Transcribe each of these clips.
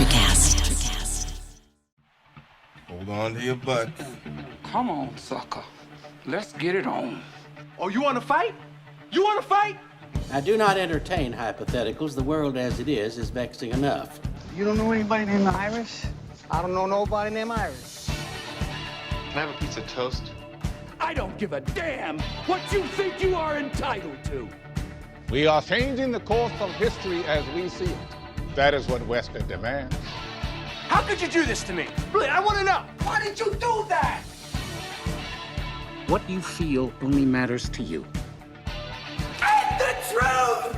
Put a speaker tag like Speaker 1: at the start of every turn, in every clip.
Speaker 1: Electrocast.
Speaker 2: Hold on to your butt.
Speaker 3: Come on, sucker. Let's get it on.
Speaker 4: Oh, you want to fight? You want to fight?
Speaker 5: I do not entertain hypotheticals. The world as it is vexing enough.
Speaker 6: You don't know anybody named Iris? I don't know nobody named Iris.
Speaker 7: Can I have a piece of toast?
Speaker 3: I don't give a damn what you think you are entitled to.
Speaker 8: We are changing the course of history as we see it. That is what Western demands.
Speaker 4: How could you do this to me? Really, I want to know. Why did you do that?
Speaker 5: What you feel only matters to you.
Speaker 3: And the truth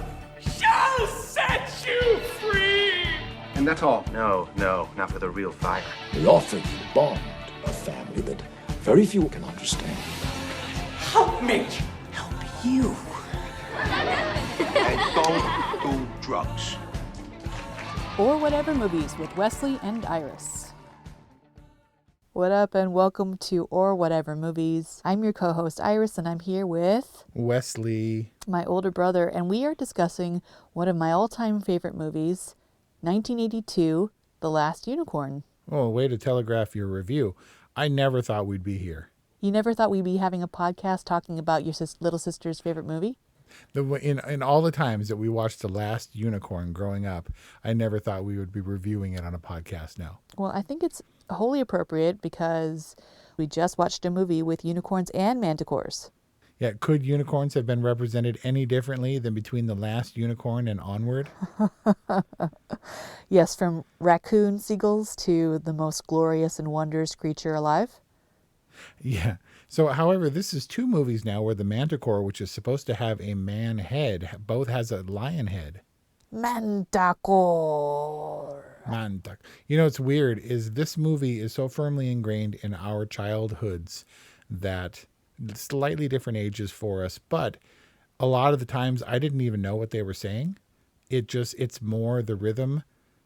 Speaker 3: shall set you free.
Speaker 7: And that's all? No, not for the real fire.
Speaker 9: We offer you a bond, a family that very few can understand.
Speaker 3: Help me.
Speaker 1: Help you.
Speaker 4: And don't do drugs.
Speaker 10: Or Whatever Movies with Wesley and Iris. What up and welcome to Or Whatever Movies. I'm your co-host Iris and I'm here with
Speaker 11: Wesley,
Speaker 10: my older brother, and we are discussing one of my all-time favorite movies, 1982, The Last Unicorn.
Speaker 11: Oh, way to telegraph your review. I never thought we'd be here.
Speaker 10: You never thought we'd be having a podcast talking about your little sister's favorite movie?
Speaker 11: In all the times that we watched The Last Unicorn growing up, I never thought we would be reviewing it on a podcast now.
Speaker 10: Well, I think it's wholly appropriate because we just watched a movie with unicorns and manticores.
Speaker 11: Yeah, could unicorns have been represented any differently than between The Last Unicorn and Onward?
Speaker 10: Yes, from raccoon seagulls to the most glorious and wondrous creature alive.
Speaker 11: Yeah. So, however, this is two movies now where the manticore, which is supposed to have a man head, both has a lion head.
Speaker 10: Manticore.
Speaker 11: You know, what's weird is this movie is so firmly ingrained in our childhoods that slightly different ages for us, but a lot of the times I didn't even know what they were saying. It's more the rhythm,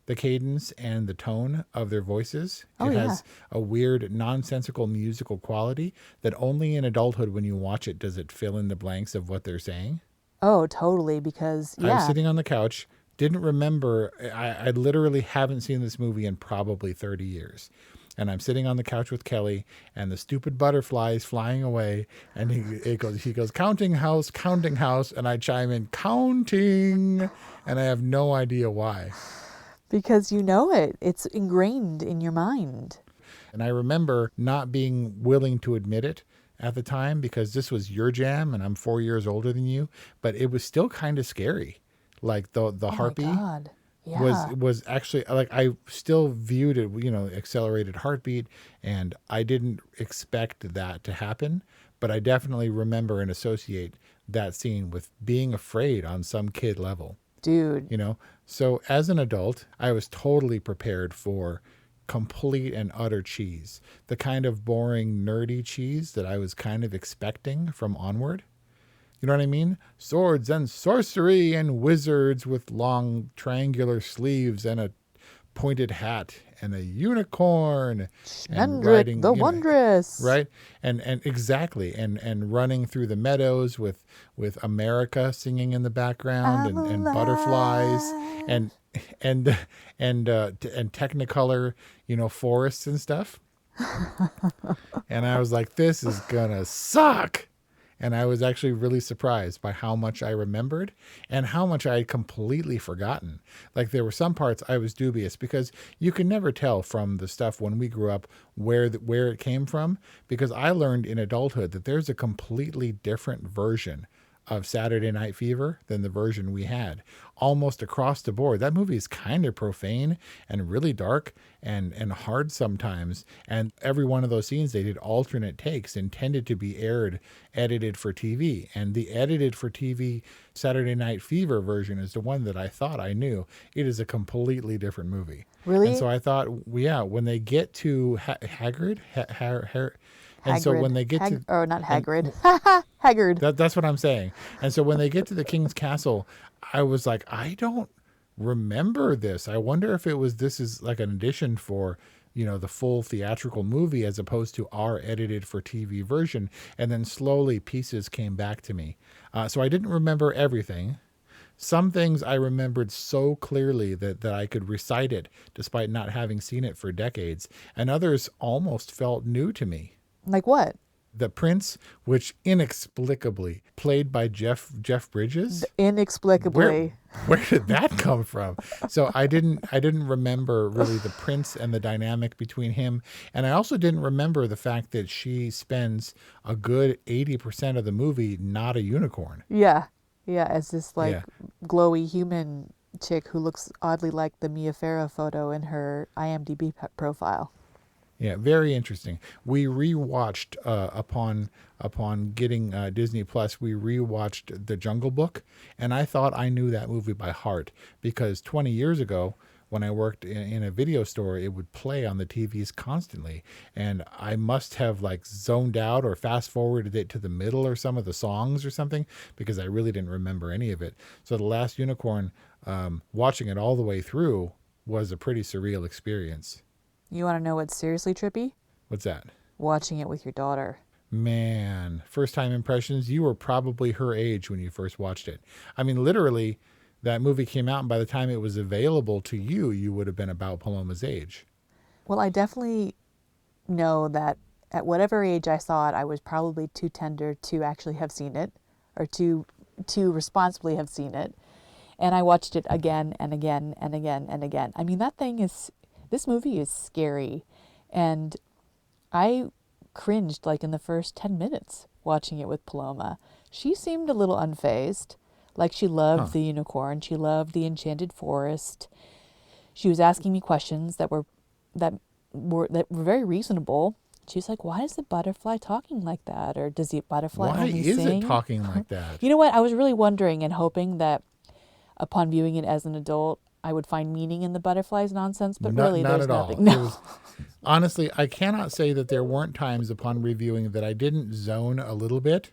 Speaker 11: the cadence, and the tone of their voices. It has a weird nonsensical musical quality that only in adulthood, when you watch it, does it fill in the blanks of what they're saying.
Speaker 10: Oh, totally, because,
Speaker 11: I was sitting on the couch, didn't remember, I literally haven't seen this movie in probably 30 years. And I'm sitting on the couch with Kelly, and the stupid butterfly is flying away, and he goes, counting house, and I chime in, counting, and I have no idea why.
Speaker 10: Because you know it. It's ingrained in your mind.
Speaker 11: And I remember not being willing to admit it at the time because this was your jam, and I'm 4 years older than you, but it was still kind of scary. Like the harpy.
Speaker 10: My God. Yeah.
Speaker 11: was actually, like, I still viewed it, accelerated heartbeat, and I didn't expect that to happen, but I definitely remember and associate that scene with being afraid on some kid level.
Speaker 10: Dude.
Speaker 11: So as an adult, I was totally prepared for complete and utter cheese, the kind of boring, nerdy cheese that I was kind of expecting from Onward. You know what I mean? Swords and sorcery and wizards with long triangular sleeves and a pointed hat and a unicorn and riding
Speaker 10: the wondrous,
Speaker 11: right? And exactly, and running through the meadows with America singing in the background and butterflies and Technicolor, forests and stuff. And I was like, this is gonna suck. And I was actually really surprised by how much I remembered and how much I had completely forgotten. Like, there were some parts I was dubious because you can never tell from the stuff when we grew up where it came from, because I learned in adulthood that there's a completely different version of Saturday Night Fever than the version we had, almost across the board. That movie is kind of profane and really dark and hard sometimes. And every one of those scenes, they did alternate takes intended to be edited for TV. And the edited for TV Saturday Night Fever version is the one that I thought I knew. It is a completely different movie.
Speaker 10: Really?
Speaker 11: And so I thought, when they get to Hagrid, and
Speaker 10: Hagrid.
Speaker 11: So when they get
Speaker 10: not Hagrid. Haggard.
Speaker 11: That's what I'm saying. And so when they get to the king's castle, I was like, I don't remember this. I wonder if this is like an addition for, the full theatrical movie as opposed to our edited for TV version. And then slowly pieces came back to me. So I didn't remember everything. Some things I remembered so clearly that I could recite it despite not having seen it for decades, and others almost felt new to me.
Speaker 10: Like what?
Speaker 11: The Prince, which inexplicably played by Jeff Bridges.
Speaker 10: Inexplicably.
Speaker 11: Where did that come from? So I didn't remember really the Prince and the dynamic between him, and I also didn't remember the fact that she spends a good 80% of the movie not a unicorn.
Speaker 10: Yeah, as this glowy human chick who looks oddly like the Mia Farrow photo in her IMDb profile.
Speaker 11: Yeah, very interesting. We rewatched upon getting Disney Plus. We rewatched The Jungle Book, and I thought I knew that movie by heart because 20 years ago, when I worked in a video store, it would play on the TVs constantly, and I must have like zoned out or fast forwarded it to the middle or some of the songs or something because I really didn't remember any of it. So The Last Unicorn, watching it all the way through was a pretty surreal experience.
Speaker 10: You want to know what's seriously trippy?
Speaker 11: What's that?
Speaker 10: Watching it with your daughter.
Speaker 11: Man, first time impressions, you were probably her age when you first watched it. I mean, literally, that movie came out, and by the time it was available to you, you would have been about Paloma's age.
Speaker 10: Well, I definitely know that at whatever age I saw it, I was probably too tender to actually have seen it, or to responsibly have seen it. And I watched it again and again and again and again. I mean, this movie is scary, and I cringed like in the first 10 minutes watching it with Paloma. She seemed a little unfazed, like she loved the unicorn, she loved the enchanted forest. She was asking me questions that were very reasonable. She's like, "Why is the butterfly talking like that?" Or does the butterfly only sing?
Speaker 11: Why is it talking like that?
Speaker 10: You know what? I was really wondering and hoping that upon viewing it as an adult, I would find meaning in the butterfly's nonsense, but really there's nothing. No.
Speaker 11: Honestly, I cannot say that there weren't times upon reviewing that I didn't zone a little bit,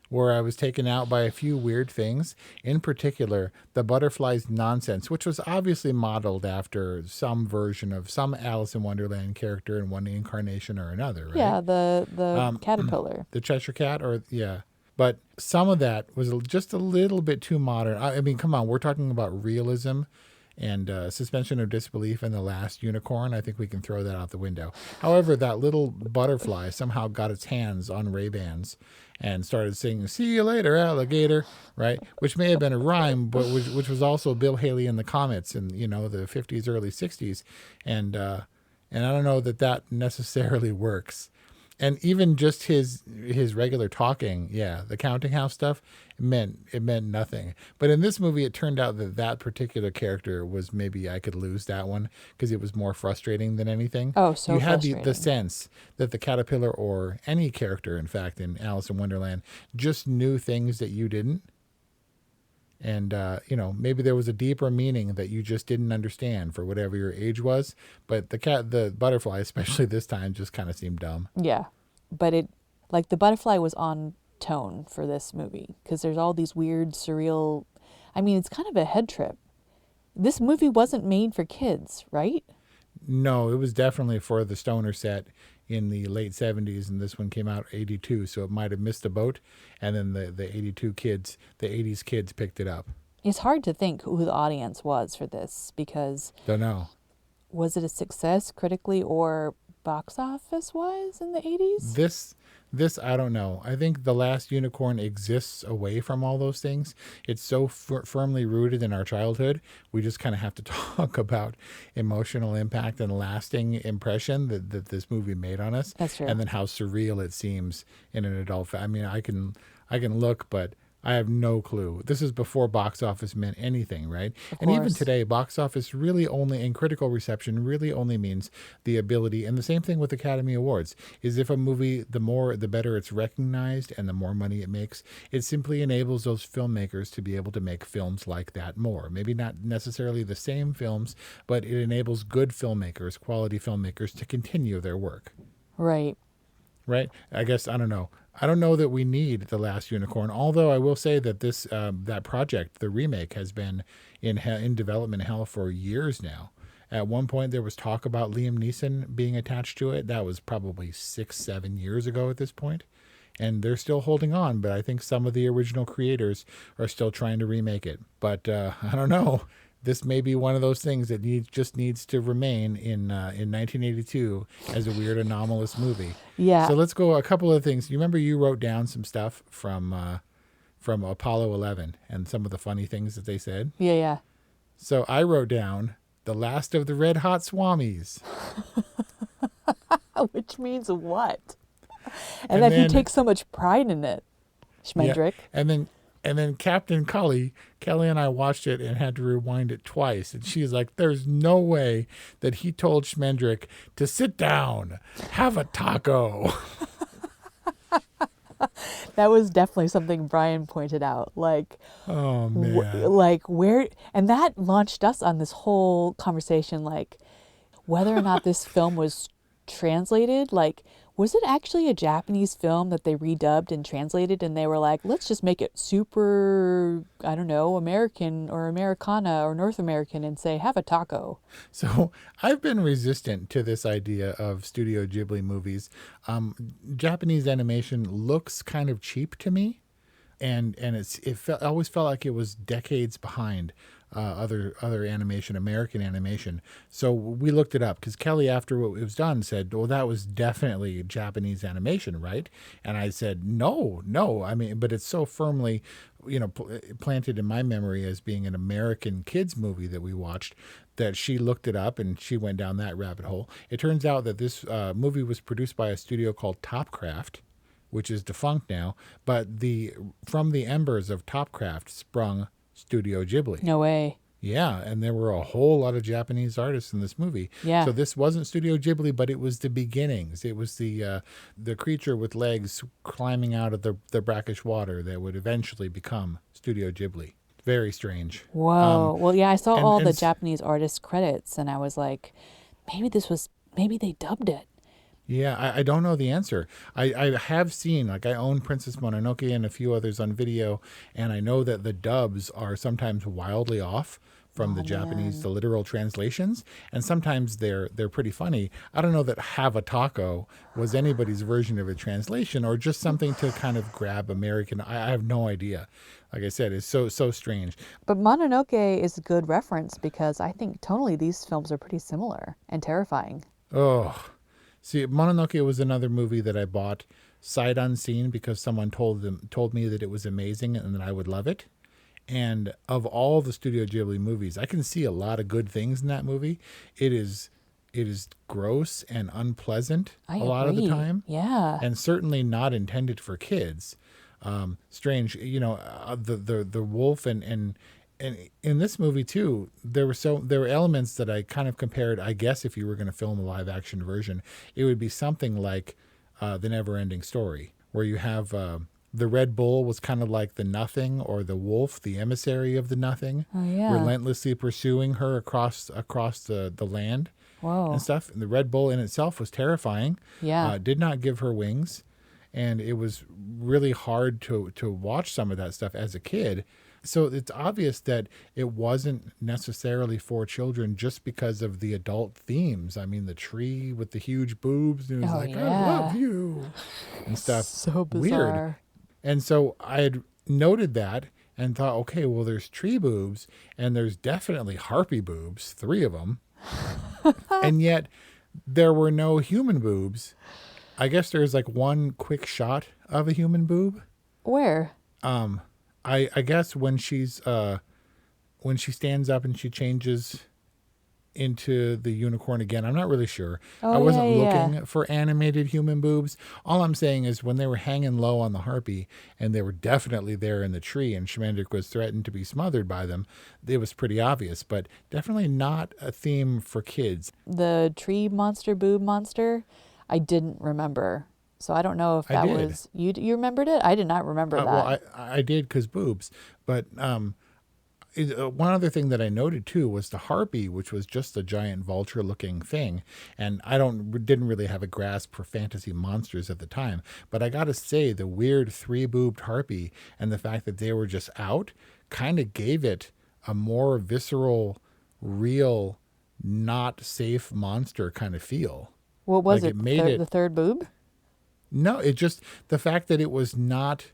Speaker 11: where I was taken out by a few weird things. In particular, the butterfly's nonsense, which was obviously modeled after some version of some Alice in Wonderland character in one incarnation or another, right?
Speaker 10: Yeah, the caterpillar.
Speaker 11: The Cheshire Cat, But some of that was just a little bit too modern. I mean, come on, we're talking about realism and suspension of disbelief in The Last Unicorn. I think we can throw that out the window. However, that little butterfly somehow got its hands on Ray-Bans and started singing, "See you later, alligator," right? Which may have been a rhyme, but which was also Bill Haley and the Comets in, the 50s, early 60s. And I don't know that necessarily works. And even just his regular talking, the counting house stuff, it meant nothing. But in this movie, it turned out that particular character was, maybe I could lose that one because it was more frustrating than anything.
Speaker 10: Oh, so
Speaker 11: you had
Speaker 10: frustrating.
Speaker 11: the sense that the caterpillar, or any character, in fact, in Alice in Wonderland, just knew things that you didn't. And, maybe there was a deeper meaning that you just didn't understand for whatever your age was. But the butterfly, especially this time, just kind of seemed dumb.
Speaker 10: Yeah. But the butterfly was on tone for this movie because there's all these weird, surreal, it's kind of a head trip. This movie wasn't made for kids, right?
Speaker 11: No, it was definitely for the stoner set in the late 70s, and this one came out 82, so it might have missed a boat, and then the 82 kids, the 80s kids picked it up.
Speaker 10: It's hard to think who the audience was for this because...
Speaker 11: Don't know.
Speaker 10: Was it a success critically or box office wise in the 80s?
Speaker 11: This I don't know. I think The Last Unicorn exists away from all those things. It's so firmly rooted in our childhood. We just kind of have to talk about emotional impact and lasting impression that this movie made on us.
Speaker 10: That's true.
Speaker 11: And then how surreal it seems in an adult. I mean, I can look, but I have no clue. This is before box office meant anything, right? And even today, box office really only, and critical reception really only means the ability, and the same thing with Academy Awards, is if a movie, the better it's recognized and the more money it makes, it simply enables those filmmakers to be able to make films like that more. Maybe not necessarily the same films, but it enables good filmmakers, quality filmmakers, to continue their work.
Speaker 10: Right.
Speaker 11: Right? I guess, I don't know. I don't know that we need The Last Unicorn, although I will say that this that project, the remake, has been in development hell for years now. At one point, there was talk about Liam Neeson being attached to it. That was probably 6-7 years ago at this point. and they're still holding on, but I think some of the original creators are still trying to remake it. But I don't know. This may be one of those things that just needs to remain in 1982 as a weird anomalous movie.
Speaker 10: Yeah.
Speaker 11: So let's go a couple of things. You remember you wrote down some stuff from Apollo 11 and some of the funny things that they said?
Speaker 10: Yeah.
Speaker 11: So I wrote down the last of the Red Hot Swamis.
Speaker 10: Which means what? And that he takes so much pride in it, Schmendrick.
Speaker 11: Yeah. And then Captain Kelly and I watched it and had to rewind it twice. And she's like, there's no way that he told Schmendrick to sit down, have a taco.
Speaker 10: That was definitely something Brian pointed out. Like,
Speaker 11: oh, man.
Speaker 10: Where, and that launched us on this whole conversation, like, whether or not this film was translated. Like, was it actually a Japanese film that they redubbed and translated, and they were like, let's just make it super, I don't know, American or Americana or North American and say, have a taco?
Speaker 11: So I've been resistant to this idea of Studio Ghibli movies. Japanese animation looks kind of cheap to me, and it always felt like it was decades behind other animation, American animation. So we looked it up because Kelly, after it was done, said, well, that was definitely Japanese animation, right? And I said, no. I mean, but it's so firmly, planted in my memory as being an American kids movie that we watched that she looked it up and she went down that rabbit hole. It turns out that this movie was produced by a studio called Topcraft, which is defunct now, but from the embers of Topcraft sprung Studio Ghibli.
Speaker 10: No way.
Speaker 11: Yeah, and there were a whole lot of Japanese artists in this movie.
Speaker 10: Yeah.
Speaker 11: So this wasn't Studio Ghibli, but it was the beginnings. It was the creature with legs climbing out of the brackish water that would eventually become Studio Ghibli. Very strange.
Speaker 10: Whoa. Well, yeah, I saw all the Japanese artist credits, and I was like, maybe they dubbed it.
Speaker 11: Yeah, I don't know the answer. I have seen, I own Princess Mononoke and a few others on video, and I know that the dubs are sometimes wildly off from the Japanese, the literal translations, and sometimes they're pretty funny. I don't know that have a taco was anybody's version of a translation or just something to kind of grab American. I have no idea. Like I said, it's so strange.
Speaker 10: But Mononoke is a good reference because I think tonally these films are pretty similar and terrifying.
Speaker 11: Oh, see, Mononoke was another movie that I bought sight unseen because someone told me that it was amazing and that I would love it. And of all the Studio Ghibli movies, I can see a lot of good things in that movie. It is gross and unpleasant a lot of the time.
Speaker 10: Yeah.
Speaker 11: And certainly not intended for kids. Strange, the wolf and in this movie too, there were elements that I kind of compared. I guess if you were going to film a live action version, it would be something like The Never Ending Story, where you have the Red Bull was kind of like the Nothing, or the wolf, the emissary of the Nothing, relentlessly pursuing her across the land.
Speaker 10: Whoa.
Speaker 11: And stuff. And the Red Bull in itself was terrifying.
Speaker 10: Yeah.
Speaker 11: Did not give her wings, and it was really hard to watch some of that stuff as a kid. So it's obvious that it wasn't necessarily for children just because of the adult themes. I mean, the tree with the huge boobs, and it was I love you, and stuff.
Speaker 10: So bizarre.
Speaker 11: Weird. And so I had noted that and thought, okay, well, there's tree boobs and there's definitely harpy boobs, 3 of them. And yet there were no human boobs. I guess there's one quick shot of a human boob.
Speaker 10: Where?
Speaker 11: I guess when she stands up and she changes into the unicorn again. I'm not really sure. I wasn't looking for animated human boobs. All I'm saying is when they were hanging low on the harpy and they were definitely there in the tree and Schmendrick was threatened to be smothered by them, it was pretty obvious, but definitely not a theme for kids.
Speaker 10: The tree monster, boob monster, I didn't remember. So I don't know if that was... You remembered it? I did not remember that.
Speaker 11: Well, I did because boobs. But one other thing that I noted too was the harpy, which was just a giant vulture-looking thing, and I didn't really have a grasp for fantasy monsters at the time. But I got to say, the weird 3-boobed harpy and the fact that they were just out kind of gave it a more visceral, real, not safe monster kind of feel.
Speaker 10: What was it? The third boob?
Speaker 11: No, it just the fact that it was not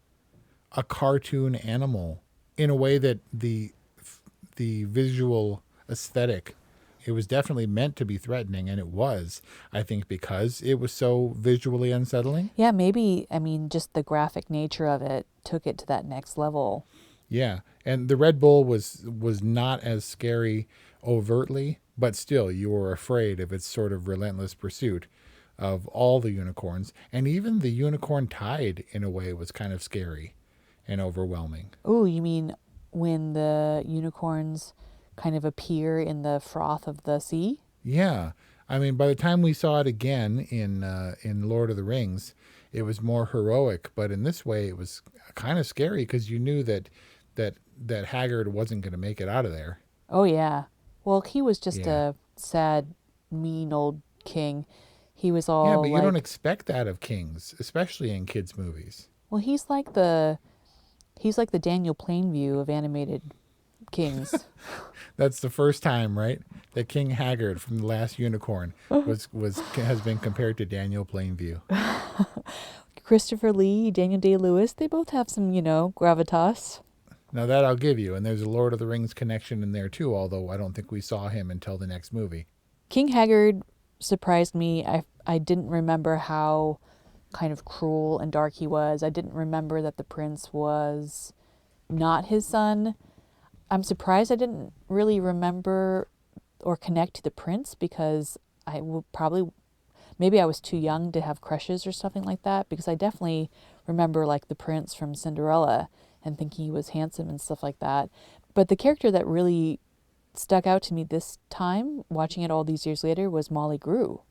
Speaker 11: a cartoon animal in a way that the visual aesthetic, it was definitely meant to be threatening, and it was, I think, because it was so visually unsettling.
Speaker 10: Yeah, maybe, I mean, just the graphic nature of it took it to that next level.
Speaker 11: Yeah, and the Red Bull was not as scary overtly, but still you were afraid of its sort of relentless pursuit of all the unicorns, and even the unicorn tide in a way was kind of scary and overwhelming.
Speaker 10: Oh, you mean when the unicorns kind of appear in the froth of the sea?
Speaker 11: Yeah, I mean, by the time we saw it again in Lord of the Rings, it was more heroic, but in this way, it was kind of scary because you knew that Haggard wasn't going to make it out of there.
Speaker 10: Oh, yeah. Well, he was just
Speaker 11: Yeah.
Speaker 10: a sad, mean old king. He was all
Speaker 11: Yeah, but you
Speaker 10: like,
Speaker 11: don't expect that of kings, especially in kids' movies.
Speaker 10: well, he's like the Daniel Plainview of animated kings.
Speaker 11: That's the first time, right, that King Haggard from The Last Unicorn has been compared to Daniel Plainview.
Speaker 10: Christopher Lee, Daniel Day-Lewis, they both have some, gravitas.
Speaker 11: Now that I'll give you, and there's a Lord of the Rings connection in there too, although I don't think we saw him until the next movie.
Speaker 10: King Haggard surprised me. I didn't remember how kind of cruel and dark he was. I didn't remember that the prince was not his son. I'm surprised I didn't really remember or connect to the prince because I would probably, maybe I was too young to have crushes or something like that, because I definitely remember like the prince from Cinderella and thinking he was handsome and stuff like that. But the character that really stuck out to me this time, watching it all these years later, was Molly Grew.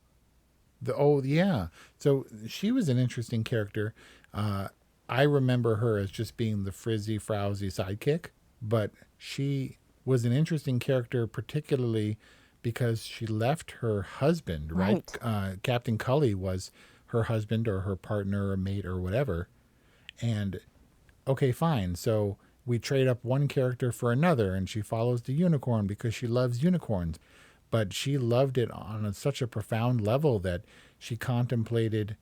Speaker 11: Oh yeah, so she was an interesting character. I remember her as just being the frizzy, frowsy sidekick, but she was an interesting character, particularly because she left her husband. Right, Captain Cully was her husband or her partner or mate or whatever, and okay, fine. So we trade up one character for another, and she follows the unicorn because she loves unicorns. But she loved it on such a profound level that she contemplated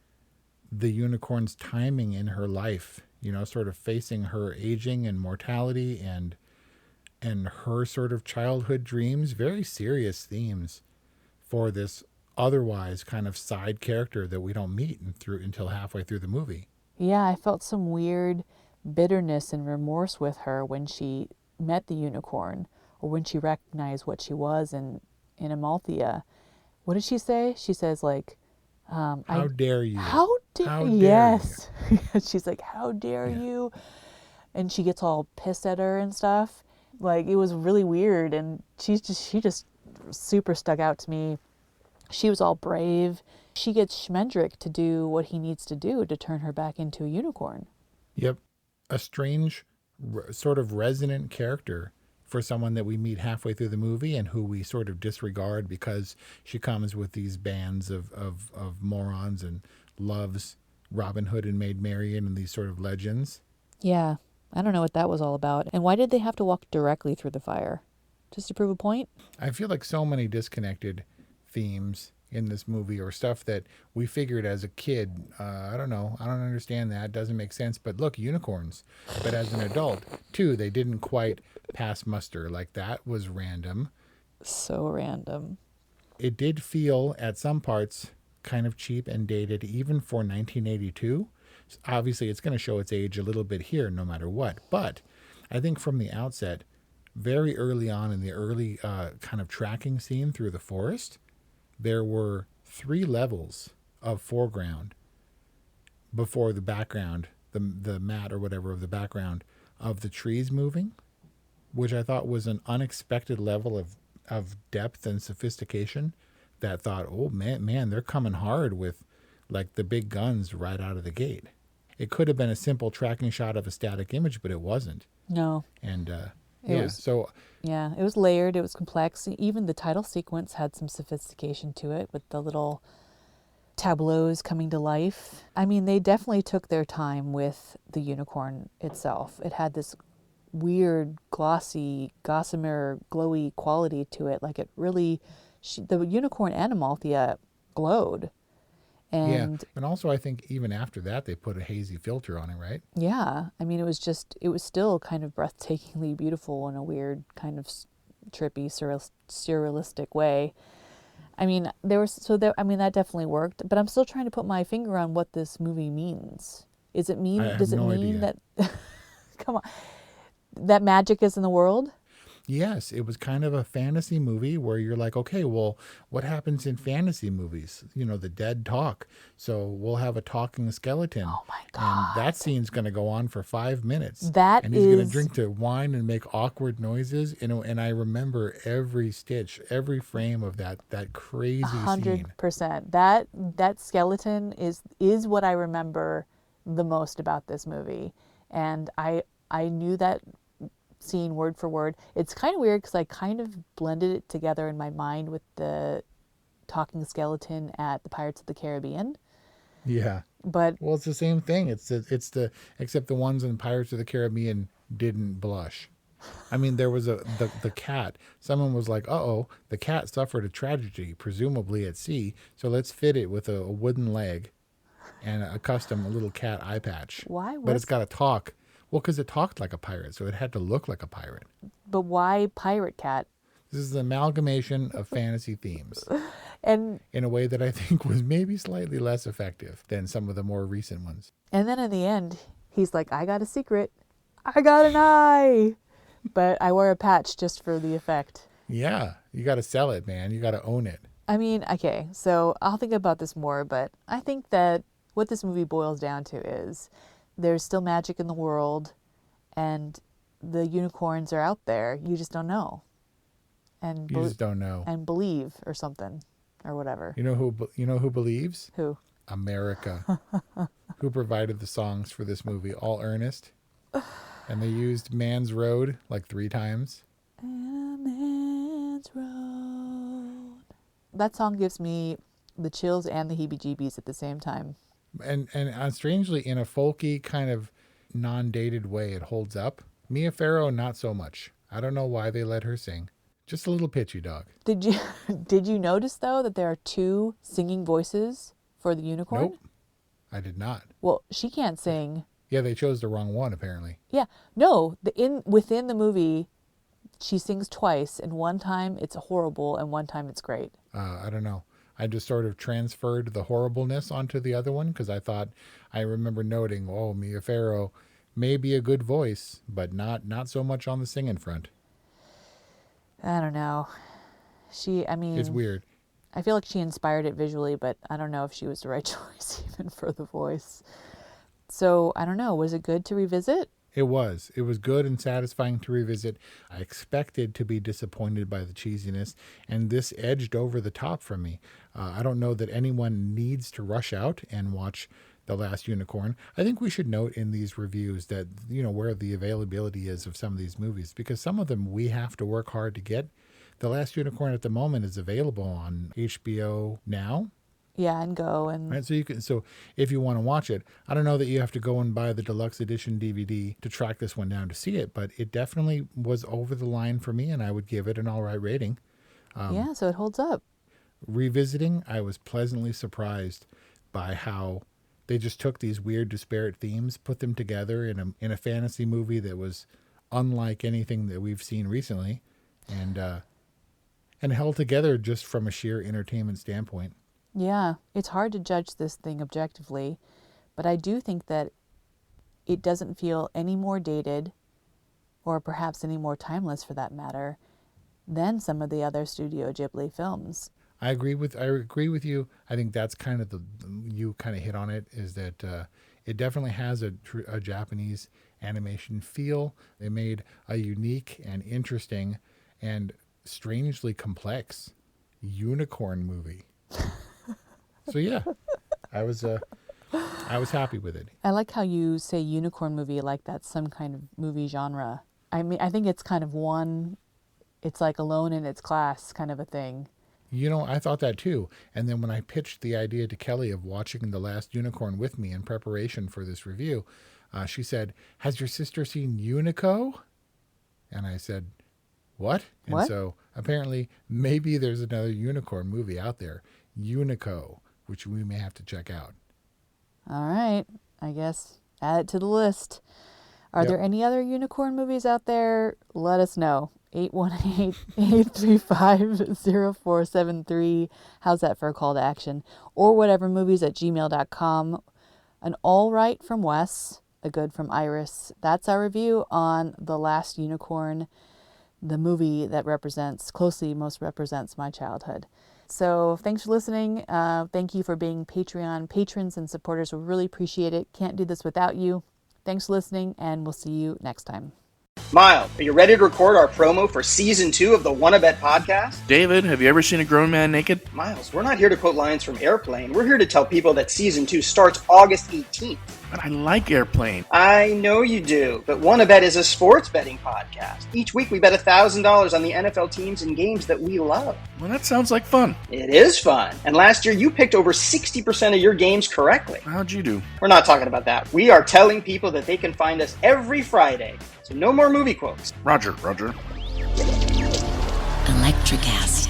Speaker 11: the unicorn's timing in her life, sort of facing her aging and mortality and her sort of childhood dreams, very serious themes for this otherwise kind of side character that we don't meet until halfway through the movie.
Speaker 10: Yeah, I felt some weird bitterness and remorse with her when she met the unicorn, or when she recognized what she was in Amalthea. What did she say? She says like,
Speaker 11: how dare you?
Speaker 10: How dare you? Yes. She's like, how dare you? And she gets all pissed at her and stuff. Like, it was really weird, and she just super stuck out to me. She was all brave. She gets Schmendrick to do what he needs to do to turn her back into a unicorn.
Speaker 11: Yep. A strange, sort of resonant character for someone that we meet halfway through the movie and who we sort of disregard because she comes with these bands of morons and loves Robin Hood and Maid Marian and these sort of legends.
Speaker 10: Yeah, I don't know what that was all about. And why did they have to walk directly through the fire? Just to prove a point?
Speaker 11: I feel like so many disconnected themes in this movie, or stuff that we figured as a kid. I don't know. I don't understand that. It doesn't make sense. But look, unicorns. But as an adult, too, they didn't quite pass muster. Like, that was random.
Speaker 10: So random.
Speaker 11: It did feel, at some parts, kind of cheap and dated, even for 1982. Obviously, it's going to show its age a little bit here, no matter what. But I think from the outset, very early on in the early kind of tracking scene through the forest, there were 3 levels of foreground before the background, the mat or whatever of the background of the trees moving, which I thought was an unexpected level of depth and sophistication. That thought, oh man, they're coming hard with like the big guns right out of the gate. It could have been a simple tracking shot of a static image, but it wasn't.
Speaker 10: No.
Speaker 11: And
Speaker 10: it was layered. It was complex. Even the title sequence had some sophistication to it with the little tableaus coming to life. I mean, they definitely took their time with the unicorn itself. It had this weird, glossy, gossamer, glowy quality to it. Like, it really, the unicorn and Amalthea glowed. And
Speaker 11: and also I think even after that they put a hazy filter on it, right?
Speaker 10: yeah, I mean, it was still kind of breathtakingly beautiful in a weird kind of trippy, surrealistic way. I mean, I mean, that definitely worked, but I'm still trying to put my finger on what this movie means. Does it mean
Speaker 11: idea.
Speaker 10: that, come on, that magic is in the world?
Speaker 11: Yes, it was kind of a fantasy movie where you're like, okay, well, what happens in fantasy movies? You know, the dead talk. So we'll have a talking skeleton.
Speaker 10: Oh my
Speaker 11: And
Speaker 10: God.
Speaker 11: that scene's going to go on for 5 minutes.
Speaker 10: That
Speaker 11: and he's going to
Speaker 10: is
Speaker 11: drink the wine and make awkward noises. You know, and I remember every stitch, every frame of that crazy scene.
Speaker 10: 100%. That skeleton is what I remember the most about this movie. And I knew that scene word for word. It's kind of weird because I kind of blended it together in my mind with the talking skeleton at the Pirates of the Caribbean.
Speaker 11: Yeah.
Speaker 10: But
Speaker 11: Well, it's the same thing. It's the except the ones in Pirates of the Caribbean didn't blush. I mean, there was the cat. Someone was like, "Uh-oh, the cat suffered a tragedy, presumably at sea. So let's fit it with a wooden leg and a custom little cat eye patch."
Speaker 10: why
Speaker 11: But it's
Speaker 10: was
Speaker 11: got to talk. Well, because it talked like a pirate, so it had to look like a pirate.
Speaker 10: but why pirate cat?
Speaker 11: This is an amalgamation of fantasy themes
Speaker 10: And
Speaker 11: in a way that I think was maybe slightly less effective than some of the more recent ones.
Speaker 10: and then in the end, he's like, "I got a secret. I got an eye." But I wear a patch just for the effect.
Speaker 11: Yeah, you got to sell it, man. You got to own it.
Speaker 10: I mean, okay, so I'll think about this more, but I think that what this movie boils down to is there's still magic in the world and the unicorns are out there. You just don't know. And
Speaker 11: You just don't know.
Speaker 10: and believe or something or whatever.
Speaker 11: You know who believes?
Speaker 10: Who?
Speaker 11: America. Who provided the songs for this movie? All Ernest. And they used Man's Road like 3 times.
Speaker 10: And a man's road. That song gives me the chills and the heebie-jeebies at the same time.
Speaker 11: And strangely, in a folky kind of non-dated way, it holds up. Mia Farrow, not so much. I don't know why they let her sing. Just a little pitchy dog.
Speaker 10: Did you notice though that there are 2 singing voices for the unicorn?
Speaker 11: Nope, I did not.
Speaker 10: Well, she can't sing.
Speaker 11: Yeah, they chose the wrong one apparently.
Speaker 10: Yeah, no. Within the movie, she sings twice, and one time it's horrible, and one time it's great.
Speaker 11: I don't know. I just sort of transferred the horribleness onto the other one because I remember noting, oh, Mia Farrow may be a good voice, but not so much on the singing front.
Speaker 10: I don't know. I mean,
Speaker 11: It's weird.
Speaker 10: I feel like she inspired it visually, but I don't know if she was the right choice even for the voice. So I don't know. Was it good to revisit?
Speaker 11: It was. It was good and satisfying to revisit. I expected to be disappointed by the cheesiness, and this edged over the top for me. I don't know that anyone needs to rush out and watch The Last Unicorn. I think we should note in these reviews that, where the availability is of some of these movies, because some of them we have to work hard to get. The Last Unicorn at the moment is available on HBO Now.
Speaker 10: Yeah, and go and
Speaker 11: Right, so if you want to watch it, I don't know that you have to go and buy the deluxe edition DVD to track this one down to see it, but it definitely was over the line for me, and I would give it an all right rating.
Speaker 10: yeah, so it holds up.
Speaker 11: Revisiting, I was pleasantly surprised by how they just took these weird, disparate themes, put them together in a fantasy movie that was unlike anything that we've seen recently, and held together just from a sheer entertainment standpoint.
Speaker 10: Yeah, it's hard to judge this thing objectively, but I do think that it doesn't feel any more dated, or perhaps any more timeless for that matter, than some of the other Studio Ghibli films.
Speaker 11: I agree with you. I think that's kind of you kind of hit on it, is that it definitely has a Japanese animation feel. They made a unique and interesting and strangely complex unicorn movie. So yeah, I was happy with it.
Speaker 10: I like how you say unicorn movie like that's some kind of movie genre. I mean, I think it's kind of it's like alone in its class kind of a thing.
Speaker 11: I thought that too. And then when I pitched the idea to Kelly of watching The Last Unicorn with me in preparation for this review, she said, "Has your sister seen Unico?" And I said, "What?"
Speaker 10: What?
Speaker 11: And so apparently maybe there's another unicorn movie out there, Unico, which we may have to check out.
Speaker 10: All right. I guess add it to the list. Are
Speaker 11: Yep.
Speaker 10: there any other unicorn movies out there? Let us know. 818-835-0473. How's that for a call to action? Or whatevermovies@gmail.com. An all right from Wes, a good from Iris. That's our review on The Last Unicorn, the movie that most represents my childhood. So thanks for listening. Thank you for being Patreon patrons and supporters. We really appreciate it. Can't do this without you. Thanks for listening, and we'll see you next time.
Speaker 1: Miles, are you ready to record our promo for Season 2 of the Wanna Bet podcast?
Speaker 12: David, have you ever seen a grown man naked?
Speaker 1: Miles, we're not here to quote lines from Airplane. We're here to tell people that Season 2 starts August 18th.
Speaker 12: But I like Airplane.
Speaker 1: I know you do, but Wanna Bet is a sports betting podcast. Each week we bet $1,000 on the NFL teams and games that we love.
Speaker 12: Well, that sounds like fun.
Speaker 1: It is fun. And last year you picked over 60% of your games correctly.
Speaker 12: How'd you do?
Speaker 1: We're not talking about that. We are telling people that they can find us every Friday. So no more movie quotes.
Speaker 12: Roger.
Speaker 13: Electricast.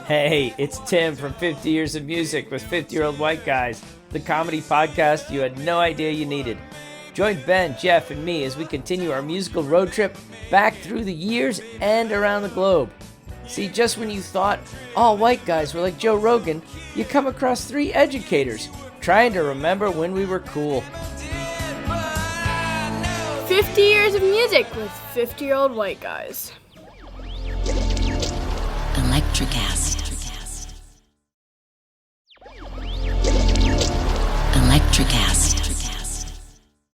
Speaker 14: Hey, it's Tim from 50 Years of Music with 50-Year-Old White Guys, the comedy podcast you had no idea you needed. Join Ben, Jeff, and me as we continue our musical road trip back through the years and around the globe. See, just when you thought all white guys were like Joe Rogan, you come across 3 educators trying to remember when we were cool.
Speaker 15: 50 Years of Music with 50-Year-Old White Guys.
Speaker 13: Electricast. Electricast.